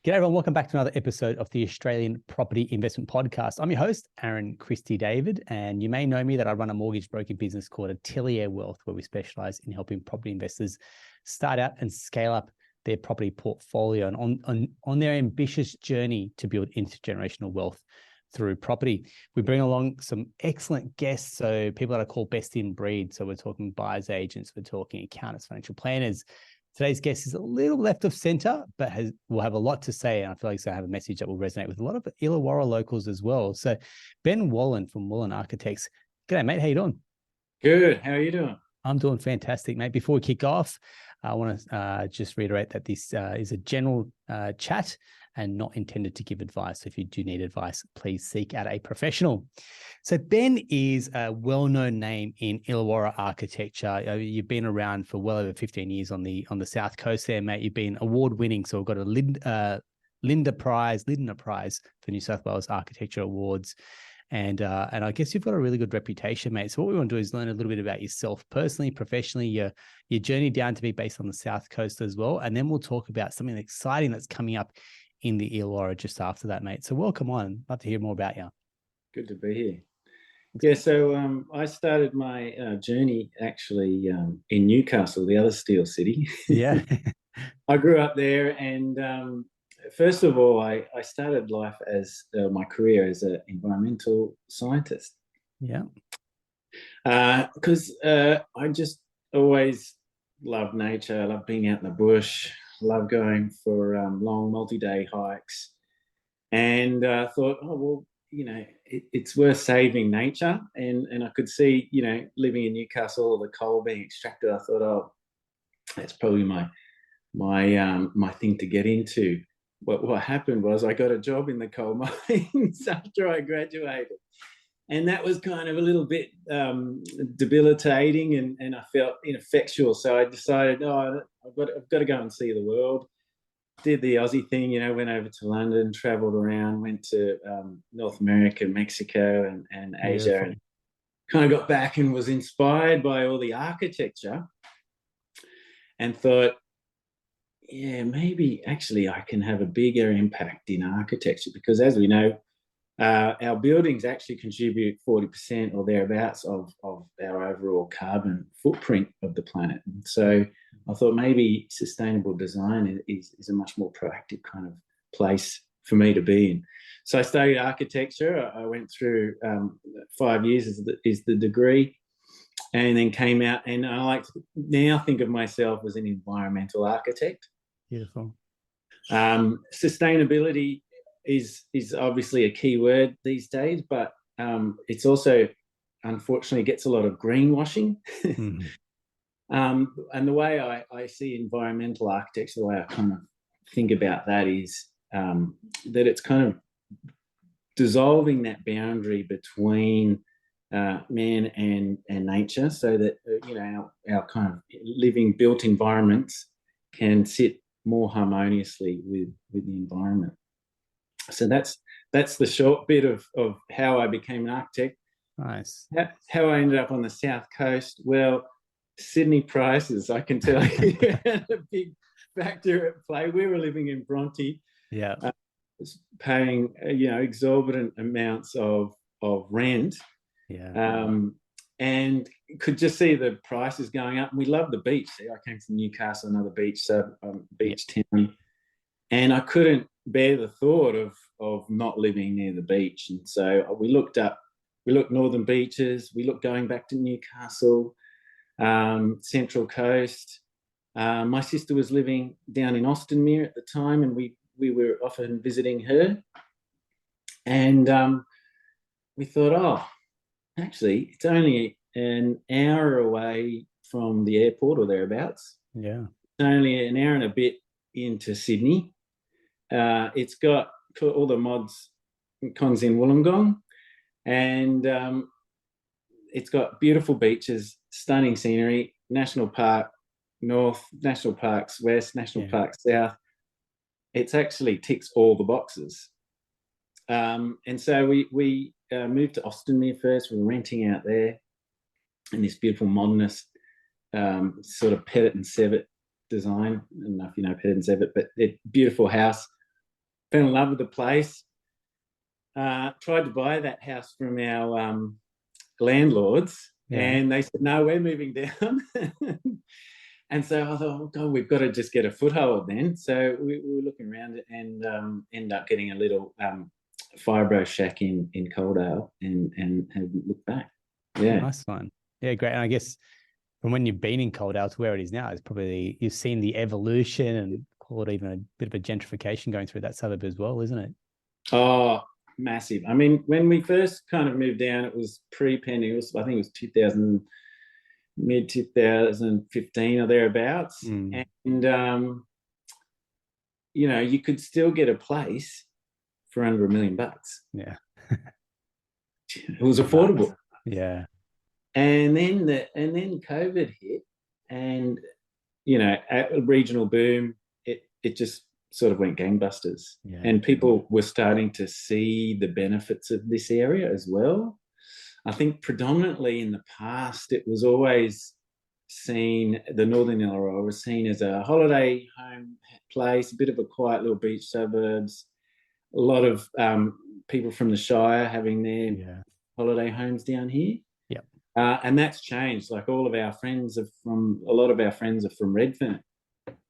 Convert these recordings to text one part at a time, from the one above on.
G'day everyone, welcome back to another episode of the Australian Property Investment Podcast. I'm your host, Aaron Christie David, and you may know me that I run a mortgage broking business called Atelier Wealth, where we specialize in helping property investors start out and scale up their property portfolio and on their ambitious journey to build intergenerational wealth through property. We bring along some excellent guests, so people that I call best in breed. So we're talking buyers agents, we're talking accountants, financial planners. Today's guest is a little left of center, but will have a lot to say. And I feel like he'll have a message that will resonate with a lot of Illawarra locals as well. So Ben Wollen from Wollen Architects. G'day, mate. How you doing? Good. How are you doing? I'm doing fantastic, mate. Before we kick off, I want to just reiterate that this is a general chat and not intended to give advice. So if you do need advice, please seek out a professional. So Ben is a well-known name in Illawarra architecture. You've been around for well over 15 years on the South Coast there, mate. You've been award-winning. So we've got a Lindner Prize for New South Wales Architecture Awards. And I guess you've got a really good reputation, mate. So what we want to do is learn a little bit about yourself personally, professionally, your journey down to be based on the South Coast as well. And then we'll talk about something exciting that's coming up in the Illawarra just after that, mate. So welcome on. Love to hear more about you. Good to be here. Yeah, so I started my journey actually in Newcastle, the other steel city. Yeah. I grew up there, and first of all, I started life as my career as an environmental scientist. Yeah. Because I just always loved nature. I love being out in the bush. Love going for long multi-day hikes, and thought, oh well, it's worth saving nature. And I could see, living in Newcastle, the coal being extracted. I thought, oh, that's probably my thing to get into. What happened was I got a job in the coal mines after I graduated. And that was kind of a little bit debilitating, and I felt ineffectual. So I decided, I've got to go and see the world. Did the Aussie thing, went over to London, travelled around, went to North America, Mexico, and Asia, Beautiful. and kind of got back and was inspired by all the architecture and thought, yeah, maybe actually I can have a bigger impact in architecture, because as we know, our buildings actually contribute 40% or thereabouts of our overall carbon footprint of the planet. And so I thought maybe sustainable design is a much more proactive kind of place for me to be in. So I studied architecture. I went through 5 years is the degree, and then came out, and I like to now think of myself as an environmental architect. Beautiful. Sustainability is obviously a key word these days, but it's also, unfortunately, gets a lot of greenwashing. Mm-hmm. And the way I see environmental architecture, the way I kind of think about that is that it's kind of dissolving that boundary between man and nature, so that our kind of living built environments can sit more harmoniously with the environment. So that's the short bit of how I became an architect. Nice. How I ended up on the South Coast. Well, Sydney prices, I can tell you, had a big factor at play. We were living in Bronte, Yeah. paying exorbitant amounts of rent. Yeah. And could just see the prices going up. And we loved the beach. I came from Newcastle, another beach, beach town, and I couldn't bear the thought of not living near the beach. And so we looked northern beaches, we looked going back to Newcastle, Central Coast. My sister was living down in Austinmere at the time, and we were often visiting her. And we thought, oh, actually, it's only an hour away from the airport or thereabouts. Yeah. It's only an hour and a bit into Sydney. It's got all the mods and cons in Wollongong, and it's got beautiful beaches, stunning scenery, National Park North, National Parks West, National Park South. It's actually ticks all the boxes. And so we moved to Austinmere first. We were renting out there in this beautiful modernist sort of Pettit and Sevitt design. I don't know if you know Pettit and Sevitt, but a beautiful house fell in love with the place. Tried to buy that house from our landlords, and they said, no, we're moving down. And so I thought, oh God, we've got to just get a foothold then. So we were looking around and ended up getting a little fibro shack in Coaldale and looked back. Yeah. Nice one. Yeah, great. And I guess from when you've been in Coaldale to where it is now, it's probably, you've seen the evolution and call it even a bit of a gentrification going through that suburb as well, isn't it? Oh, massive. I mean, when we first kind of moved down, it was pre-pandemic. I think it was 2000, mid 2015 or thereabouts. And, you know, you could still get a place for under $1 million. Yeah. It was affordable. Yeah. And then COVID hit, and, you know, at a regional boom, it just sort of went gangbusters. Yeah. And people were starting to see the benefits of this area as well. I think predominantly in the past, it was always seen, the Northern Illawarra was seen as a holiday home place, a bit of a quiet little beach suburbs, a lot of people from the Shire having their holiday homes down here. Yep. And that's changed. Like all of our friends are from, a lot of our friends are from Redfern.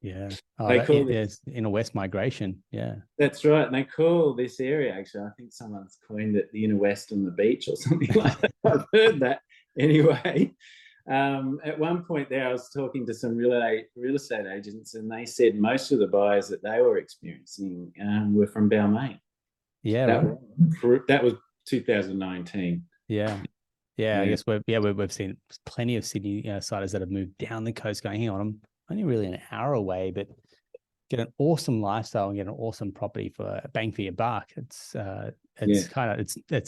Yeah. Oh, they call it inner west migration. Yeah. That's right. And they call this area, actually, I think someone's coined it the inner west on the beach or something like that. I've heard that anyway. At one point there, I was talking to some real estate agents, and they said most of the buyers that they were experiencing were from Balmain. Yeah. That was 2019. Yeah. Yeah. I guess we've seen plenty of Sydney siders that have moved down the coast going, hang on, I'm only really an hour away, but get an awesome lifestyle and get an awesome property for a bang for your buck. It's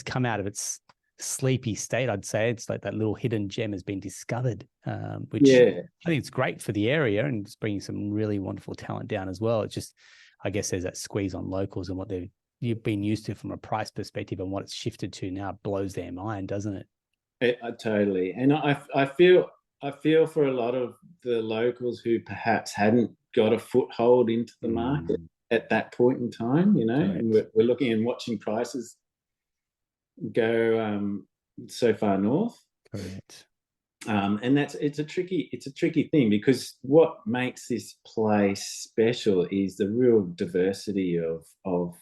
come out of its sleepy state, I'd say. It's like that little hidden gem has been discovered, which I think it's great for the area, and it's bringing some really wonderful talent down as well. It's just, I guess there's that squeeze on locals, and what you've been used to from a price perspective and what it's shifted to now blows their mind, doesn't it? Totally. And I feel for a lot of the locals who perhaps hadn't got a foothold into the market at that point in time, you know, and we're looking and watching prices go so far north. Correct. And it's a tricky thing, because what makes this place special is the real diversity of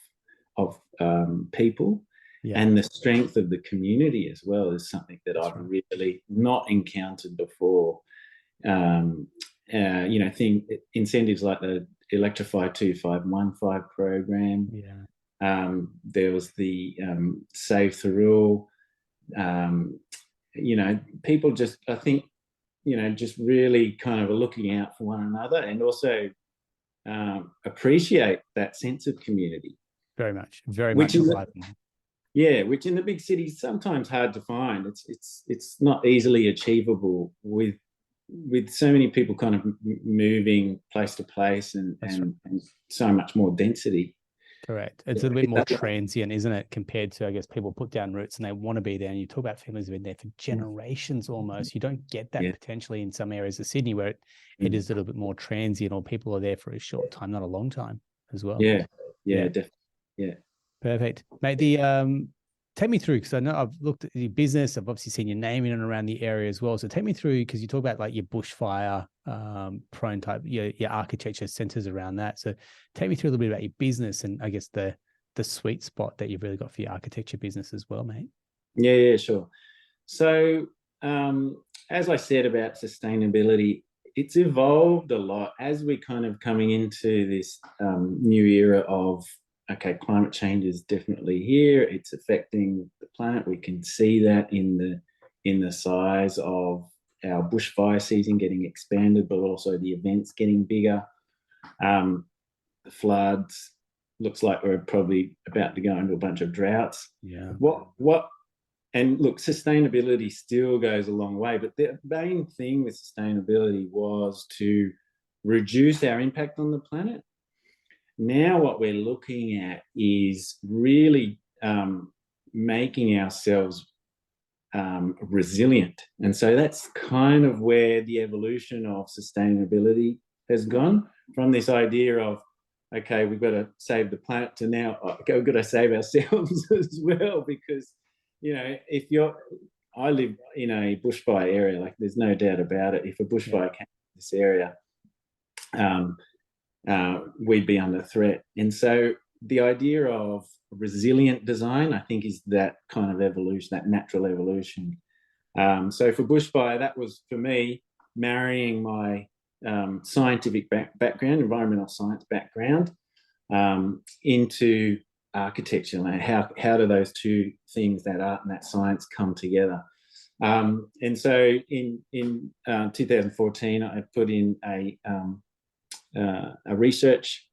people. Yeah. And the strength of the community as well is something that I've really not encountered before. You know, incentives like the Electrify 2515 program. Yeah. There was the Save Thirroul. You know, people just, I think, you know, just really kind of are looking out for one another, and also appreciate that sense of community. Very much. Very much. Yeah, which in the big cities sometimes hard to find. It's not easily achievable with so many people kind of moving place to place and so much more density. Correct. It's a little bit more transient, isn't it, compared to, I guess, people put down roots and they want to be there. And you talk about families who've been there for generations almost. You don't get that potentially in some areas of Sydney, where it is a little bit more transient, or people are there for a short time, not a long time as well. Yeah, definitely. Yeah. Perfect. Mate, take me through, because I know I've looked at your business. I've obviously seen your name in and around the area as well. So take me through, because you talk about like your bushfire prone type, your architecture centers around that. So take me through a little bit about your business, and I guess the sweet spot that you've really got for your architecture business as well, mate. Yeah, sure. So as I said about sustainability, it's evolved a lot as we're kind of coming into this new era of, okay, climate change is definitely here. It's affecting the planet. We can see that in the size of our bushfire season getting expanded, but also the events getting bigger. The floods, looks like we're probably about to go into a bunch of droughts. Yeah. And look, sustainability still goes a long way, but the main thing with sustainability was to reduce our impact on the planet. Now what we're looking at is really making ourselves resilient. And so that's kind of where the evolution of sustainability has gone, from this idea of okay, we've got to save the planet, to now, okay, we've got to save ourselves as well, because, if I live in a bushfire area, like there's no doubt about it. If a bushfire came to this area, we'd be under threat. And so the idea of resilient design, I think, is that kind of evolution, that natural evolution. So for bushfire, that was, for me, marrying my scientific background, environmental science background, into architecture. Like how do those two things, that art and that science, come together? And so in 2014, I put in a research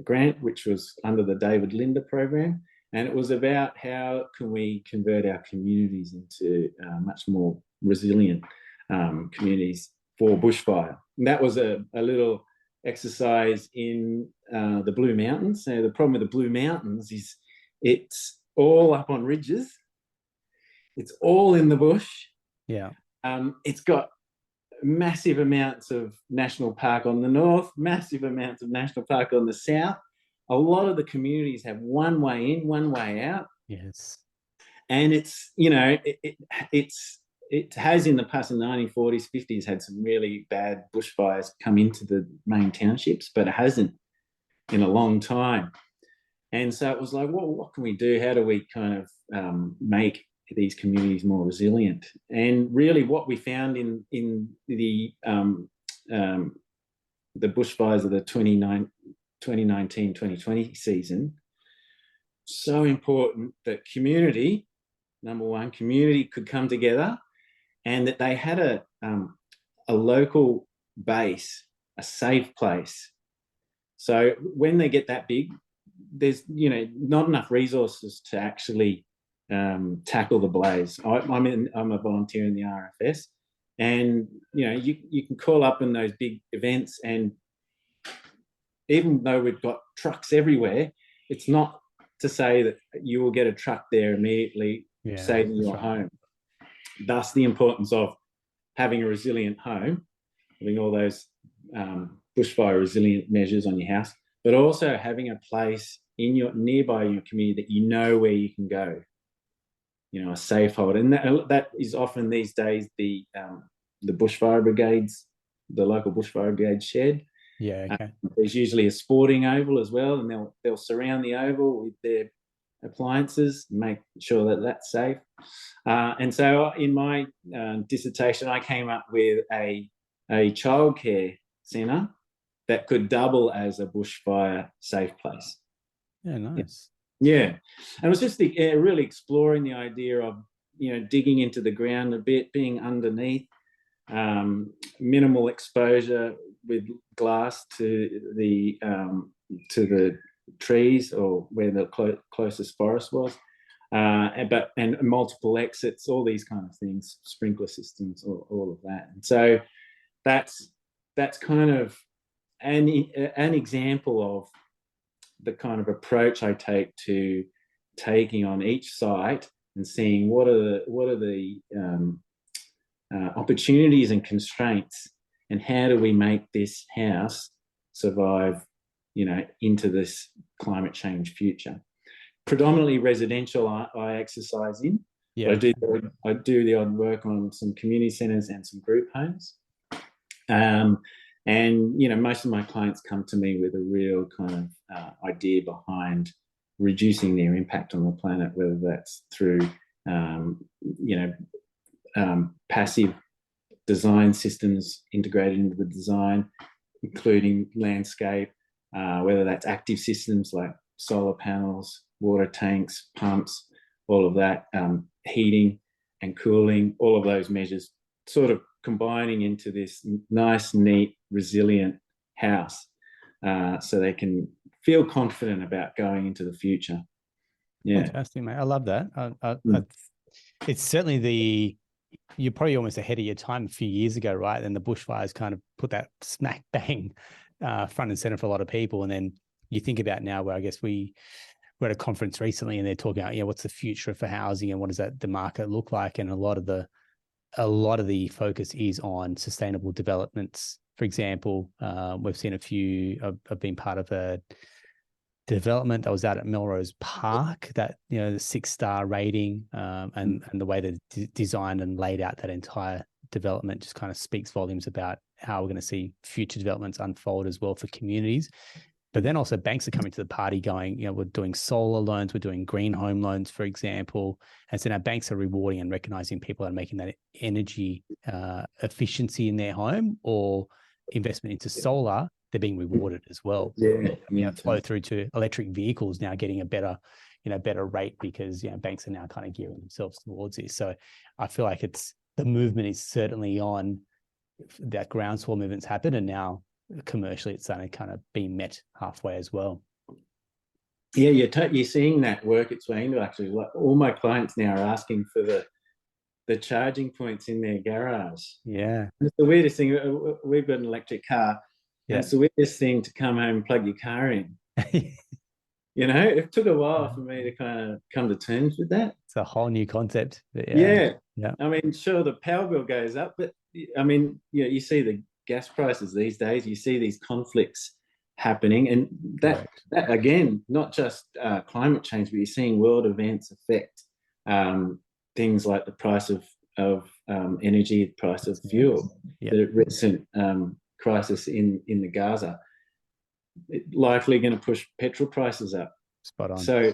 grant, which was under the David Linder program, and it was about how can we convert our communities into much more resilient communities for bushfire. And that was a little exercise in the Blue Mountains. So the problem with the Blue Mountains is it's all up on ridges. It's all in the bush. Yeah. It's got massive amounts of national park on the north, massive amounts of national park on the south. A lot of the communities have one way in, one way out. Yes. And it's, it has in the past, in the 1940s, 50s, had some really bad bushfires come into the main townships, but it hasn't in a long time. And so it was like, well, what can we do? How do we kind of make these communities more resilient? And really what we found in the bushfires of the 2019-2020 season, so important that community, number one, community could come together, and that they had a local base, a safe place. So when they get that big, there's not enough resources to actually tackle the blaze. I'm a volunteer in the RFS, and you can call up in those big events, and even though we've got trucks everywhere, it's not to say that you will get a truck there immediately, saving your home. Thus the importance of having a resilient home, having all those bushfire resilient measures on your house, but also having a place in your nearby your community that you know where you can go, a safe hold. And that is often these days the bushfire brigades, the local bushfire brigade shed. Yeah, okay. There's usually a sporting oval as well, and they'll surround the oval with their appliances, make sure that that's safe. And so in my dissertation, I came up with a childcare centre that could double as a bushfire safe place. Yeah, nice. Yeah. And it was just really exploring the idea of, digging into the ground a bit, being underneath, minimal exposure with glass to the trees or where the closest forest was, and multiple exits, all these kind of things, sprinkler systems, all of that. And so that's kind of an example of the kind of approach I take to taking on each site and seeing what are the opportunities and constraints, and how do we make this house survive, into this climate change future. Predominantly residential I exercise in. Yeah. I do the odd work on some community centres and some group homes. And most of my clients come to me with a real kind of idea behind reducing their impact on the planet, whether that's through passive design systems integrated into the design, including landscape, whether that's active systems like solar panels, water tanks, pumps, all of that, heating and cooling, all of those measures sort of combining into this nice, neat, resilient house, so they can feel confident about going into the future. Yeah. Fantastic, mate. I love that. It's certainly you're probably almost ahead of your time a few years ago, right? And the bushfires kind of put that smack bang front and center for a lot of people. And then you think about now where I guess we're at a conference recently and they're talking about, what's the future for housing and what does the market look like? And a lot of the a lot of the focus is on sustainable developments. For example, we've seen a few. I've been part of a development that was out at Melrose Park that, the 6-star rating, and the way they designed and laid out that entire development just kind of speaks volumes about how we're going to see future developments unfold as well for communities. But then also banks are coming to the party going, we're doing solar loans, we're doing green home loans, for example. And so now banks are rewarding and recognizing people that are making that energy efficiency in their home or investment into solar. They're being rewarded as well. Flow through to electric vehicles now getting a better rate because banks are now kind of gearing themselves towards this. So I feel like the movement is certainly on. That groundswell movement's happened, and now commercially it's starting to kind of be met halfway as well. Yeah, you're seeing that work its way into actually. Like all my clients now are asking for the charging points in their garage. Yeah, it's the weirdest thing. We've got an electric car. Yeah. And it's the weirdest thing to come home and plug your car in. It took a while for me to kind of come to terms with that. It's a whole new concept. Yeah. I mean, sure, the power bill goes up, but I mean, you see the gas prices these days. You see these conflicts happening, and that again, not just climate change, but you're seeing world events affect things like the price of energy, the price of fuel. The recent crisis in the Gaza, likely going to push petrol prices up. Spot on. So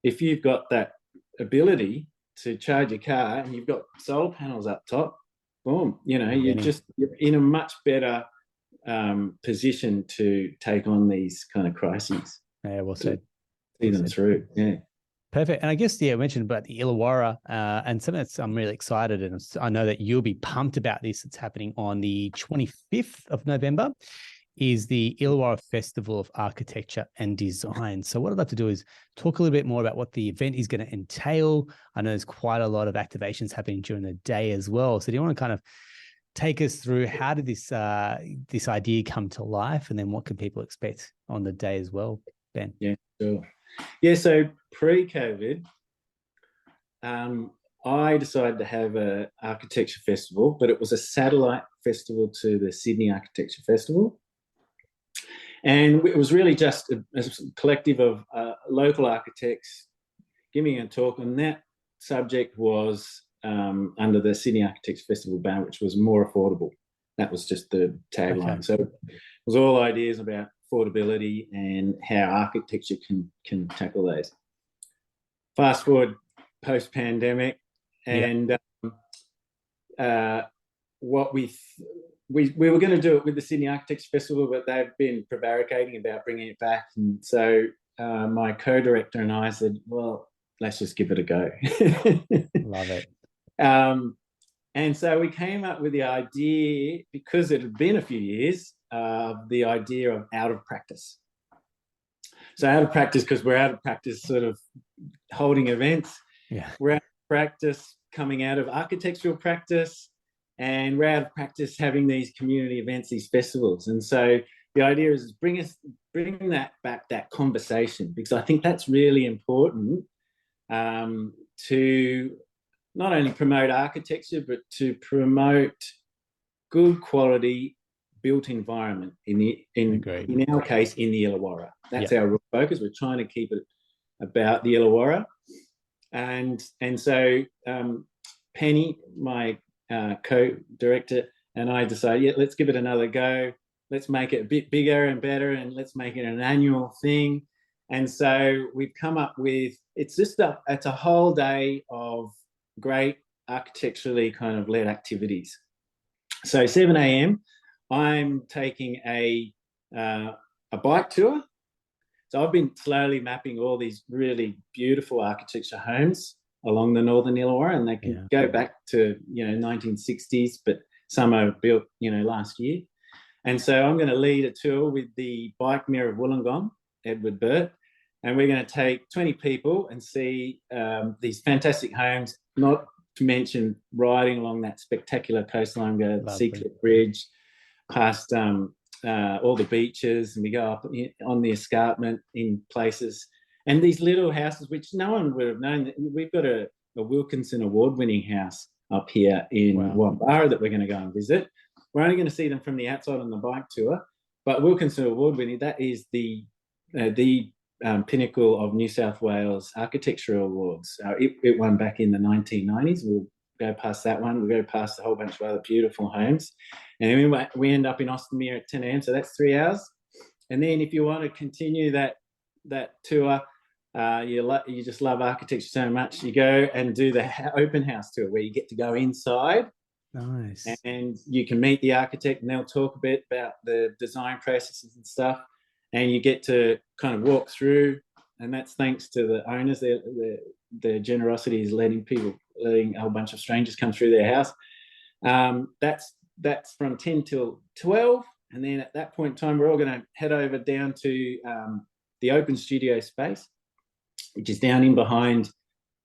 if you've got that ability to charge your car and you've got solar panels up top, boom, you're in a much better position to take on these kind of crises. Yeah, well said. See them through. Yeah. Perfect. And I guess, I mentioned about the Illawarra and something that's I'm really excited, and I know that you'll be pumped about this. It's happening on the 25th of November, is the Illawarra Festival of Architecture and Design. So what I'd like to do is talk a little bit more about what the event is going to entail. I know there's quite a lot of activations happening during the day as well. So do you want to kind of take us through how did this idea come to life, and then what can people expect on the day as well, Ben? Yeah, sure. Yeah, so pre-COVID, I decided to have an architecture festival, but it was a satellite festival to the Sydney Architecture Festival. And it was really just a collective of local architects giving a talk, and that subject was under the Sydney Architecture Festival banner, which was more affordable. That was just the tagline. Okay. So it was all ideas about affordability and how architecture can tackle those. Fast forward post-pandemic, and what we were going to do it with the Sydney Architecture Festival, but they've been prevaricating about bringing it back. And so my co-director and I said, well, let's just give it a go. Love it. And so we came up with the idea, because it had been a few years, the idea of out of practice. So out of practice, because we're out of practice sort of holding events. Yeah. We're out of practice coming out of architectural practice, and we're out of practice having these community events, these festivals. And so the idea is bring that back, that conversation, because I think that's really important to not only promote architecture, but to promote good quality built environment in our case in the Illawarra. That's our real focus. We're trying to keep it about the Illawarra, and so Penny, my co-director, and I decided, let's give it another go. Let's make it a bit bigger and better, and let's make it an annual thing. And so we've come up with it's a whole day of great architecturally kind of led activities. So 7 a.m. I'm taking a bike tour. So I've been slowly mapping all these really beautiful architecture homes along the northern Illawarra, and they can go back to 1960s, but some are built last year. And so I'm going to lead a tour with the bike mayor of Wollongong, Edward Burt, and we're going to take 20 people and see these fantastic homes, not to mention riding along that spectacular coastline, go to the Seacliff Bridge, past all the beaches, and we go up on the escarpment in places. And these little houses, which no one would have known. We've got a Wilkinson award-winning house up here in Wow. that we're going to go and visit. We're only going to see them from the outside on the bike tour, but Wilkinson Award winning, that is the pinnacle of New South Wales architectural awards. It won back in the 1990s. We'll go past that one. We'll go past a whole bunch of other beautiful homes. And then we end up in Austinmere at 10 a.m. So that's 3 hours. And then if you want to continue that tour, you just love architecture so much, you go and do the open house tour where you get to go inside. Nice. And you can meet the architect and they'll talk a bit about the design processes and stuff. And you get to kind of walk through, and that's thanks to the owners. Their generosity is letting a whole bunch of strangers come through their house. That's from 10 till 12. And then at that point in time, we're all going to head over down to the open studio space, which is down in behind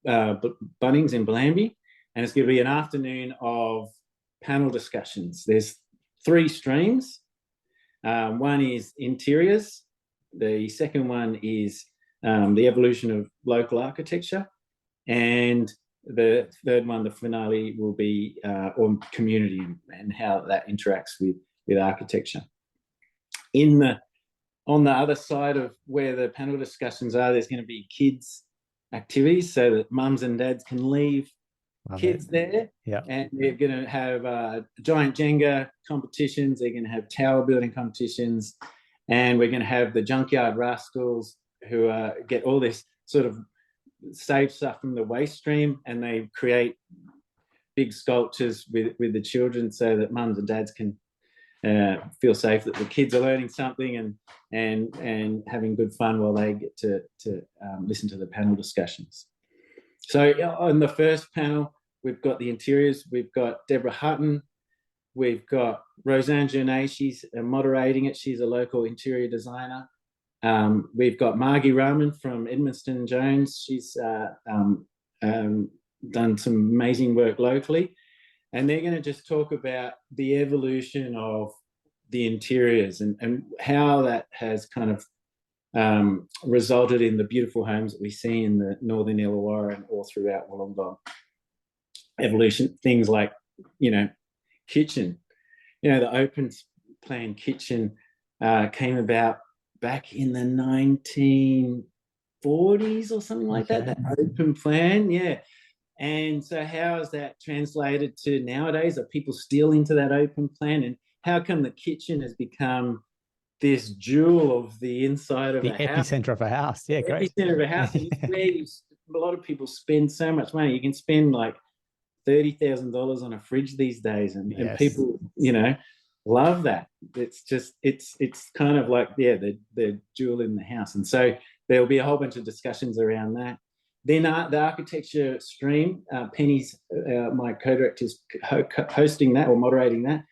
Bunnings in Bellambi. And it's going to be an afternoon of panel discussions. There's 3 streams. One is interiors. The second one is the evolution of local architecture. And the third one, the finale, will be on community and how that interacts with architecture. On the other side of where the panel discussions are, there's going to be kids activities so that mums and dads can leave kids there. Yeah. And they're going to have giant Jenga competitions. They're going to have tower building competitions. And we're going to have the junkyard rascals who get all this sort of save stuff from the waste stream, and they create big sculptures with the children so that mums and dads can feel safe that the kids are learning something and having good fun while they get to listen to the panel discussions. So on the first panel, we've got the interiors. We've got Deborah Hutton. We've got Roseanne Journet. She's moderating it. She's a local interior designer. We've got Margie Rahman from Edmonton Jones. She's done some amazing work locally. And they're going to just talk about the evolution of the interiors and how that has kind of resulted in the beautiful homes that we see in the northern Illawarra and all throughout Wollongong. Evolution, things like, kitchen. The open plan kitchen came about back in the 1940s or something like that open plan, yeah. And so how is that translated to nowadays? Are people still into that open plan? And how come the kitchen has become this jewel of the inside of a house? The epicenter of a house. Yeah, great. Epicenter of a house. And it's where a lot of people spend so much money. You can spend like $30,000 on a fridge these days. And people, love that. It's just, it's kind of like, the jewel in the house. And so there'll be a whole bunch of discussions around that. Then the architecture stream, Penny's my co-director, is hosting that or moderating that,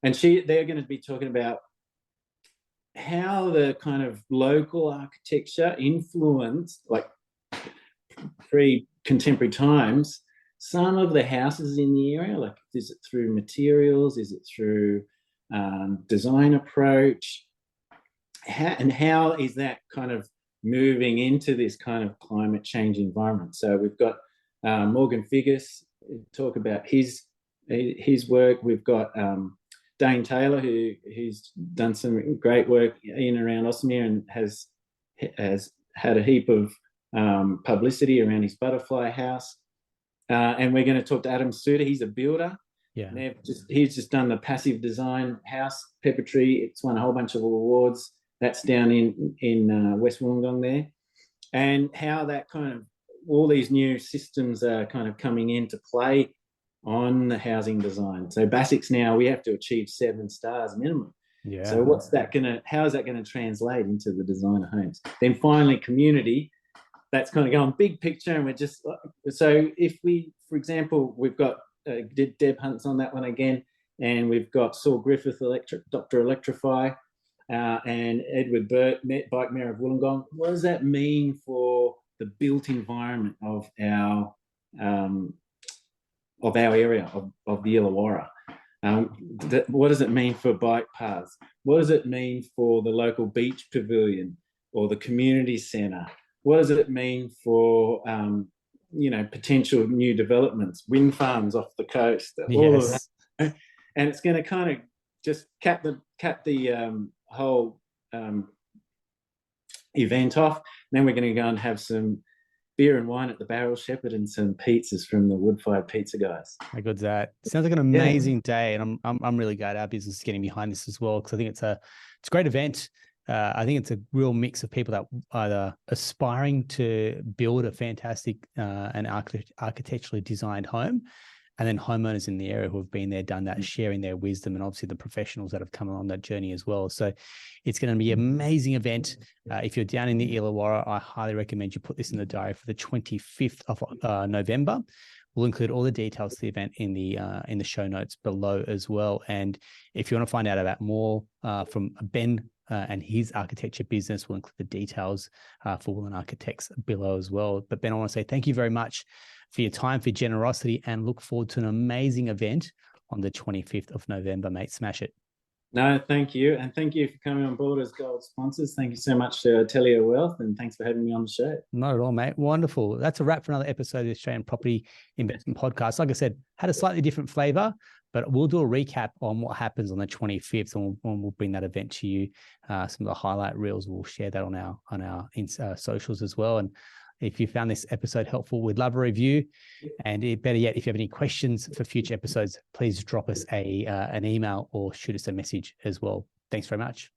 and they're going to be talking about how the kind of local architecture influenced, like pre-contemporary times, some of the houses in the area. Like, is it through materials? Is it through design approach? How is that kind of moving into this kind of climate change environment? So we've got Morgan Figgis talk about his work. We've got Dane Taylor, who's done some great work in and around Austinmere and has had a heap of publicity around his butterfly house. And we're going to talk to Adam Suter. He's a builder. Yeah. He's just done the passive design house, Pepper Tree. It's won a whole bunch of awards. That's down in West Wollongong there. And how that kind of, all these new systems are kind of coming into play on the housing design. So BASICs now, we have to achieve 7 stars minimum. Yeah. So how is that going to translate into the design of homes? Then finally, community. That's kind of going big picture, and we're just, so if we, for example, we've got Deb Hunt's on that one again, and we've got Saul Griffith, Dr. Electrify, and Edward Burt, Bike Mayor of Wollongong. What does that mean for the built environment of our area of the Illawarra? What does it mean for bike paths? What does it mean for the local beach pavilion or the community centre? What does it mean for potential new developments, wind farms off the coast, all of that. And it's going to kind of just cap the whole event off. And then we're going to go and have some beer and wine at the Barrel Shepherd and some pizzas from the Wood-Fired Pizza guys. How good's that? Sounds like an amazing day, and I'm really glad our business is getting behind this as well, because I think it's a great event. I think it's a real mix of people that either aspiring to build a fantastic and architecturally designed home, and then homeowners in the area who have been there, done that, sharing their wisdom, and obviously the professionals that have come along that journey as well. So it's going to be an amazing event. If you're down in the Illawarra, I highly recommend you put this in the diary for the 25th of November. We'll include all the details of the event in the show notes below as well. And if you want to find out about more from Ben and his architecture business, we'll include the details for Wollen Architects below as well. But Ben, I want to say thank you very much for your time, for your generosity, and look forward to an amazing event on the 25th of November, mate. Smash it. No, thank you. And thank you for coming on board as gold sponsors. Thank you so much to Telio Wealth, and thanks for having me on the show. Not at all, mate. Wonderful. That's a wrap for another episode of the Australian Property Investment Podcast. Like I said, had a slightly different flavor, but we'll do a recap on what happens on the 25th, and we'll bring that event to you. Some of the highlight reels, we'll share that on our socials as well. And if you found this episode helpful, we'd love a review. And better yet, if you have any questions for future episodes, please drop us an email or shoot us a message as well. Thanks very much.